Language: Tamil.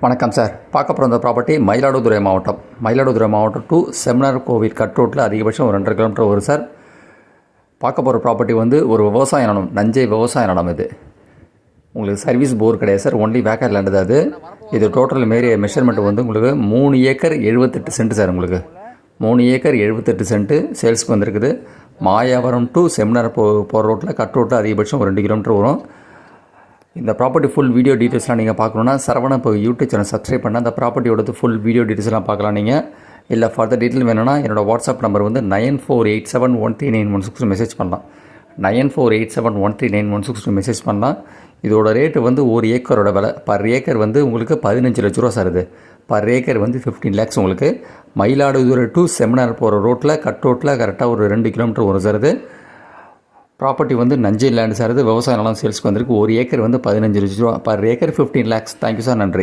வணக்கம் சார். பார்க்க போகிற இந்த ப்ராப்பர்ட்டி மயிலாடுதுறை மாவட்டம் டு செமினார் கோவில் கட் ரோட்டில் அதிகபட்சம் ஒரு 2.5 கிலோமீட்டர் வரும் சார். பார்க்க போகிற ப்ராப்பர்ட்டி வந்து ஒரு விவசாய நிலம், நஞ்சை விவசாய நிலம். இது உங்களுக்கு சர்வீஸ் போர் கிடையாது சார், ஒன்லி வேக்கர் லேண்டு தான் அது. இது டோட்டல் மாரி மெஷர்மெண்ட் வந்து உங்களுக்கு 3 ஏக்கர் 78 சென்ட் சார். உங்களுக்கு 3 ஏக்கர் 78 சென்ட்டு சேல்ஸுக்கு வந்துருக்குது. மாயாவரம் டு செமினார் போகிற ரோட்டில் கட் ரோட்டில் அதிகபட்சம் ஒரு 2 கிலோமீட்டர் வரும். இந்த ப்ராப்பர்ட்டி ஃபுல் வீடியோ டீட்டெயில்ஸ்லாம் நீங்கள் பார்க்கணுன்னா சரவணா இப்போ யூடியூப் சேனல் சப்ஸ்கிரைப் பண்ணால் அந்த ப்ராப்பர்ட்டியோட ஃபுல் வீடியோ டீட்டெயில்ஸ்லாம் பார்க்கலாம். நீங்கள் இல்லை ஃபர்தர் டீட்டெயில் வேணும்னா என்னோடய வாட்ஸ்அப் நம்பர் வந்து 9487139162 மெசேஜ் பண்ணலாம். 9487139162 மெசேஜ் பண்ணலாம். இதோட ரேட்டு வந்து ஒரு ஏக்கரோட விலை பர் ஏக்கர் வந்து உங்களுக்கு 15 லட்ச ரூபா சார். இது பர் ஏக்கர் வந்து 15 லேக்ஸ். உங்களுக்கு மயிலாடுதுறை டு செமினார் போகிற ரோட்டில் கட் ரோட்டில் கரெக்டாக ஒரு 2 கிலோமீட்டர் வரும் சார். இது ப்ராப்பர்ட்டி வந்து நஞ்சை லேண்டு சார். இது விவசாய நிலம் சேல்ஸ்க்கு வந்திருக்கு. ஒரு ஏக்கர் வந்து 15 லட்ச ரூபா, per acre 15 lakhs. Thank you sir, நன்றி.